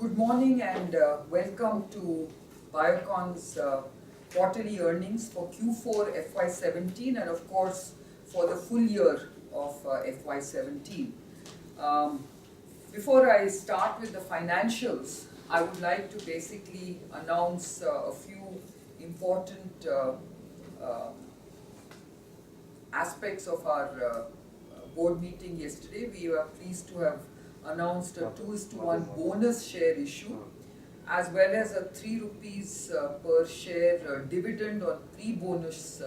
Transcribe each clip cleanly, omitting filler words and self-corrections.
Good morning and welcome to Biocon's quarterly earnings for Q4 FY17 and of course for the full year of FY17. Before I start with the financials, I would like to basically announce a few important aspects of our board meeting yesterday. We were pleased to have announced a 2:1 bonus share issue as well as a 3 rupees per share dividend on pre-bonus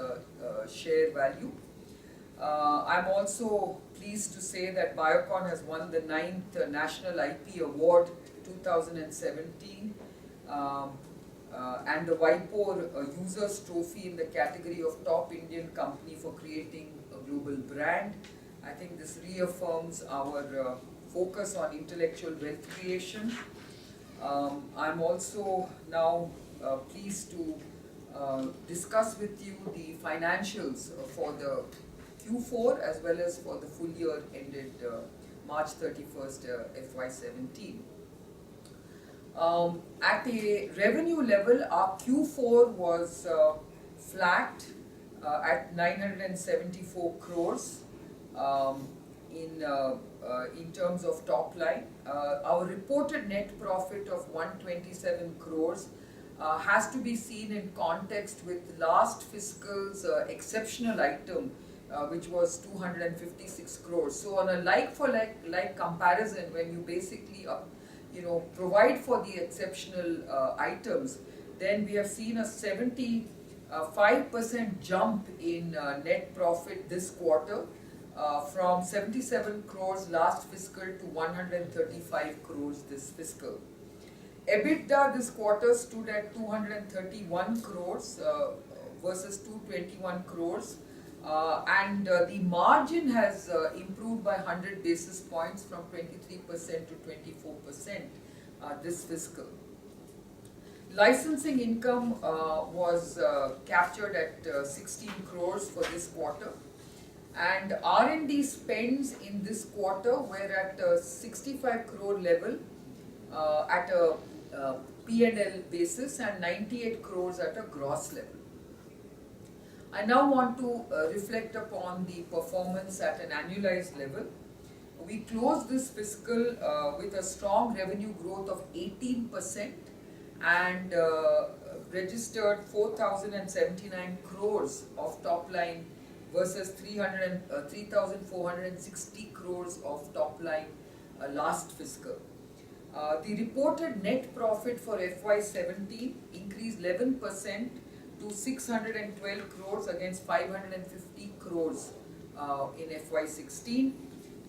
share value. I'm also pleased to say that Biocon has won the 9th National IP Award 2017 and the WIPO Users Trophy in the category of Top Indian Company for creating a global brand. I think this reaffirms our focus on intellectual wealth creation. I'm also now pleased to discuss with you the financials for the Q4 as well as for the full year ended March 31st, FY17. At a revenue level, our Q4 was flat at 974 crores in terms of top line. Our reported net profit of 127 crores has to be seen in context with last fiscal's exceptional item, which was 256 crores. So on a like comparison, when you basically provide for the exceptional items, then we have seen a 75% jump in net profit this quarter. From 77 crores last fiscal to 135 crores this fiscal. EBITDA this quarter stood at 231 crores versus 221 crores and the margin has improved by 100 basis points from 23% to 24% this fiscal. Licensing income was captured at 16 crores for this quarter. And R&D spends in this quarter were at a 65 crore level at a P&L basis and 98 crores at a gross level. I now want to reflect upon the performance at an annualized level. We closed this fiscal with a strong revenue growth of 18% and registered 4,079 crores of top line versus 3,460 crores of top line last fiscal. The reported net profit for FY17 increased 11% to 612 crores against 550 crores in FY16.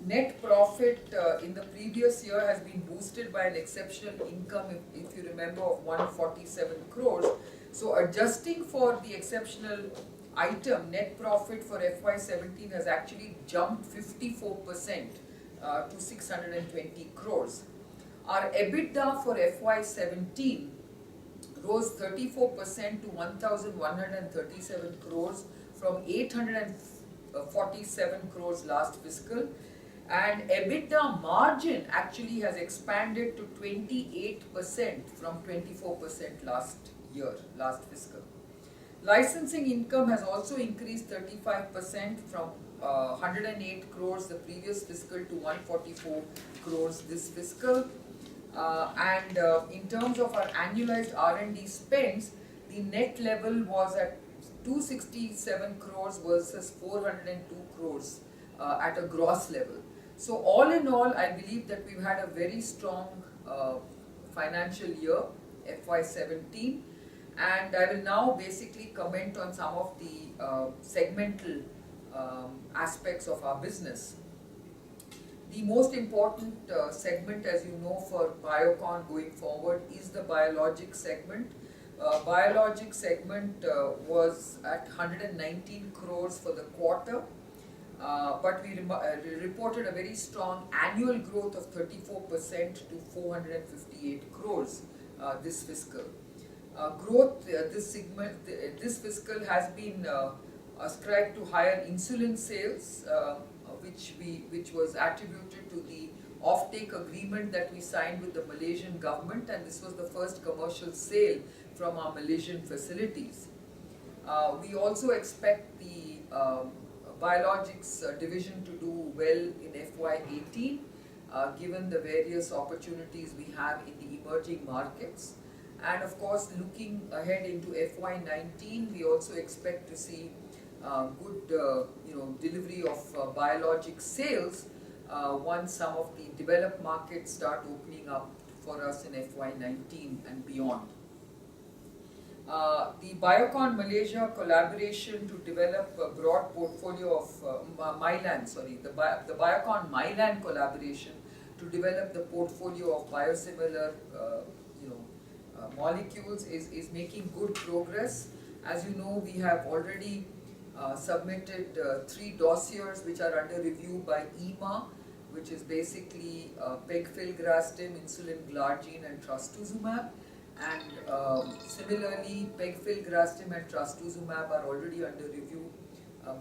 Net profit in the previous year has been boosted by an exceptional income, if you remember, of 147 crores. So adjusting for the exceptional item, net profit for FY17 has actually jumped 54% to 620 crores. Our EBITDA for FY17 rose 34% to 1,137 crores from 847 crores last fiscal, and EBITDA margin actually has expanded to 28% from 24% last fiscal. Licensing income has also increased 35% from 108 crores the previous fiscal to 144 crores this fiscal. And in terms of our annualized R&D spends, the net level was at 267 crores versus 402 crores at a gross level. So all in all, I believe that we've had a very strong financial year, FY17. And I will now basically comment on some of the segmental aspects of our business. The most important segment, as you know, for Biocon going forward is the biologic segment. Biologic segment was at 119 crores for the quarter, but we reported a very strong annual growth of 34% to 458 crores this fiscal. Growth this fiscal has been ascribed to higher insulin sales, which was attributed to the offtake agreement that we signed with the Malaysian government, and this was the first commercial sale from our Malaysian facilities. We also expect the biologics division to do well in FY18, given the various opportunities we have in the emerging markets. And of course, looking ahead into FY19, we also expect to see good delivery of biologic sales once some of the developed markets start opening up for us in FY19 and beyond. The Biocon Malaysia collaboration to develop a broad portfolio of the Biocon Mylan collaboration to develop the portfolio of biosimilar molecules is making good progress. As you know, we have already submitted 3 dossiers which are under review by EMA, which is basically pegfilgrastim, insulin glargine and trastuzumab. And similarly, pegfilgrastim and trastuzumab are already under review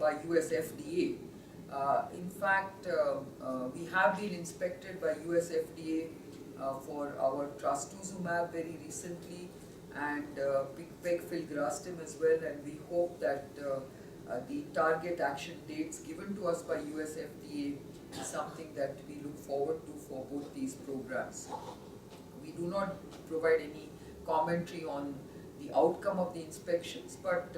by US FDA. In fact, we have been inspected by US FDA for our trastuzumab very recently, and pegfilgrastim as well, and we hope that the target action dates given to us by US FDA is something that we look forward to for both these programs. We do not provide any commentary on the outcome of the inspections, but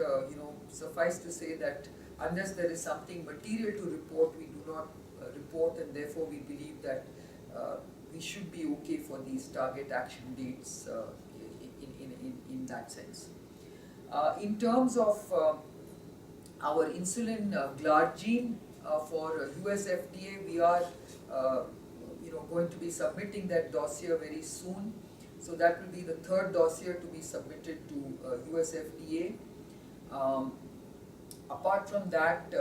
suffice to say that unless there is something material to report, we do not report, and therefore we believe that we should be okay for these target action dates in that sense. In terms of our insulin glargine for US FDA, we are going to be submitting that dossier very soon. So that will be the 3rd dossier to be submitted to US FDA. Apart from that,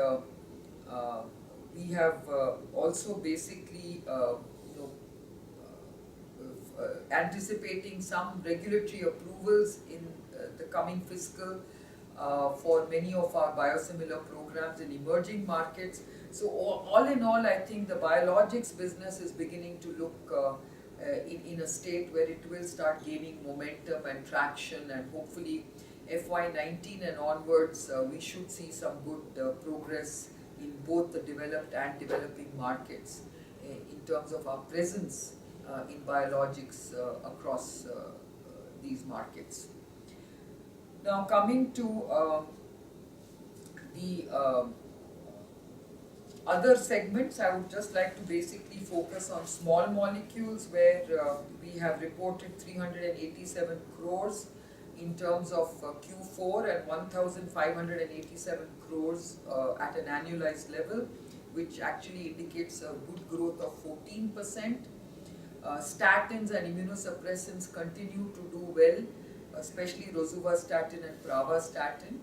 we have also basically anticipating some regulatory approvals in the coming fiscal for many of our biosimilar programs in emerging markets. So all in all, I think the biologics business is beginning to look in a state where it will start gaining momentum and traction, and hopefully FY19 and onwards we should see some good progress in both the developed and developing markets in terms of our presence in biologics across these markets. Now coming to the other segments, I would just like to basically focus on small molecules, where we have reported 387 crores in terms of Q4 and 1,587 crores at an annualized level, which actually indicates a good growth of 14%. Statins and immunosuppressants continue to do well, especially rosuvastatin and pravastatin.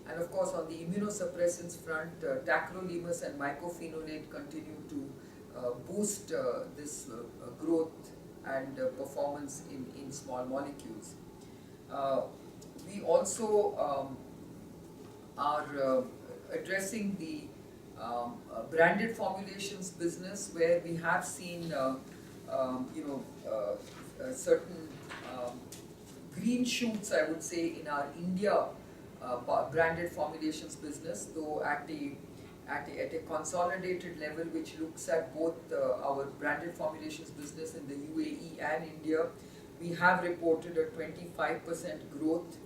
And of course, on the immunosuppressants front, tacrolimus and mycophenolate continue to boost this growth and performance in small molecules. We also are addressing the branded formulations business, where we have seen certain green shoots, I would say, in our India branded formulations business, though at a consolidated level, which looks at both our branded formulations business in the UAE and India, we have reported a 25% growth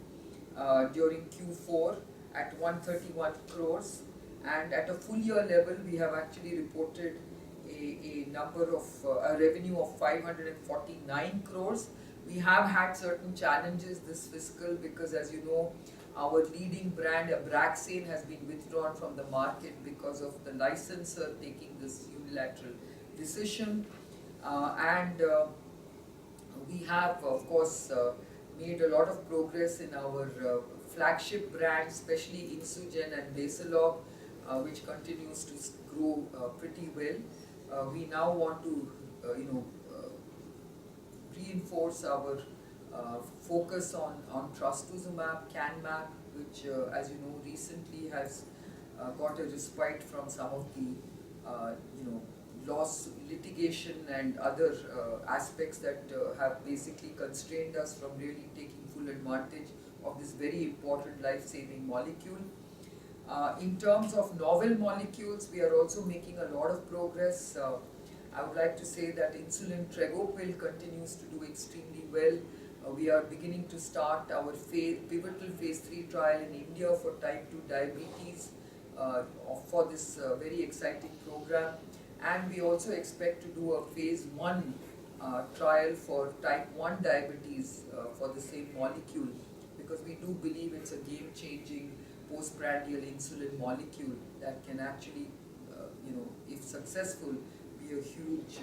during Q4 at 131 crores, and at a full year level we have actually reported a revenue of 549 crores. We have had certain challenges this fiscal because, as you know, our leading brand Abraxane has been withdrawn from the market because of the licensor taking this unilateral decision, and we have of course made a lot of progress in our flagship brands, especially Insugen and Basalog, which continues to grow pretty well. We now want to reinforce our focus on trastuzumab, Canmab, which as you know recently has got a respite from some of the litigation and other aspects that have basically constrained us from really taking full advantage of this very important life-saving molecule. In terms of novel molecules, we are also making a lot of progress. I would like to say that insulin tregopil continues to do extremely well. We are beginning to start our pivotal phase 3 trial in India for type 2 diabetes for this very exciting program. And we also expect to do a phase 1 trial for type 1 diabetes for the same molecule, because we do believe it's a game-changing postprandial insulin molecule that can actually, if successful, be a huge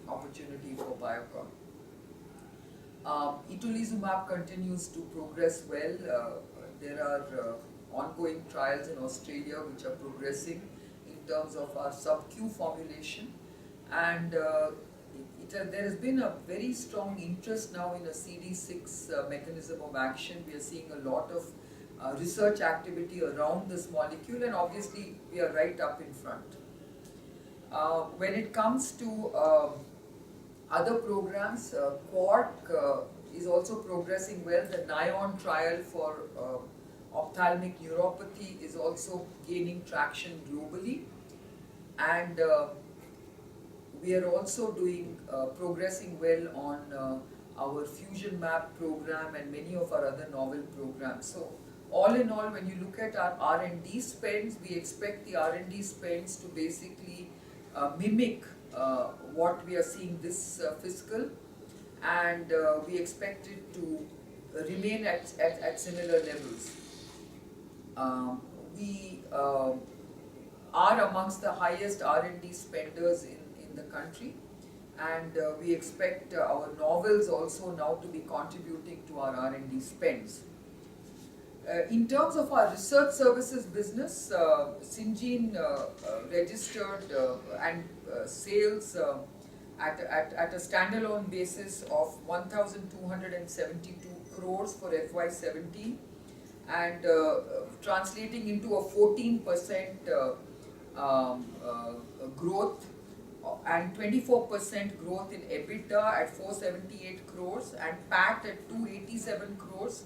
opportunity for Biocon. Itolizumab continues to progress well. There are ongoing trials in Australia which are progressing in terms of our sub-Q formulation, and there has been a very strong interest now in a CD6 mechanism of action. We are seeing a lot of research activity around this molecule, and obviously we are right up in front. When it comes to other programs, Quark is also progressing well. The NION trial for ophthalmic neuropathy is also gaining traction globally, and we are also progressing well on our Fusion Map program and many of our other novel programs. So all in all, when you look at our R&D spends, we expect the R&D spends to basically mimic what we are seeing this fiscal, and we expect it to remain at similar levels. We are amongst the highest R&D spenders in the country, and we expect our novels also now to be contributing to our R&D spends. In terms of our research services business, Syngene registered and sales at a standalone basis of 1,272 crores for FY17, and translating into a 14% growth and 24% growth in EBITDA at 478 crores and PAT at 287 crores.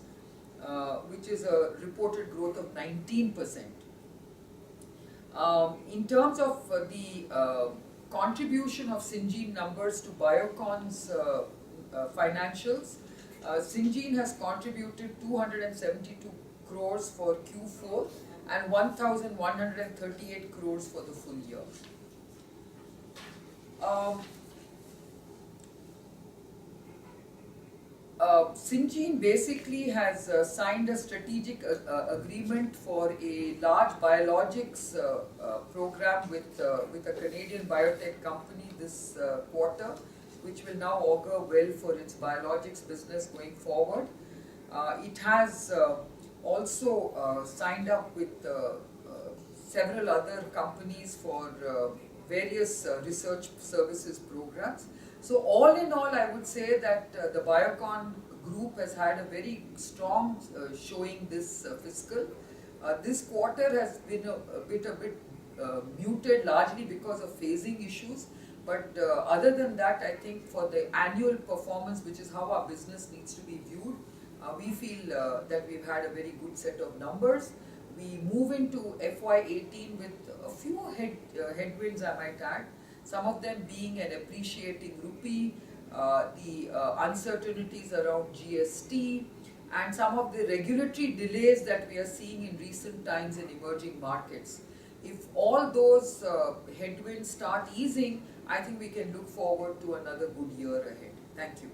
Which is a reported growth of 19%. In terms of the contribution of Syngene numbers to Biocon's financials, Syngene has contributed 272 crores for Q4 and 1,138 crores for the full year. Syngene basically has signed a strategic agreement for a large biologics program with a Canadian biotech company this quarter, which will now augur well for its biologics business going forward. It has also signed up with several other companies for various research services programs. So all in all, I would say that the Biocon group has had a very strong showing this fiscal. This quarter has been a bit muted, largely because of phasing issues. But other than that, I think for the annual performance, which is how our business needs to be viewed, we feel that we've had a very good set of numbers. We move into FY18 with a few headwinds, I might add. Some of them being an appreciating rupee, the uncertainties around GST, and some of the regulatory delays that we are seeing in recent times in emerging markets. If all those headwinds start easing, I think we can look forward to another good year ahead. Thank you.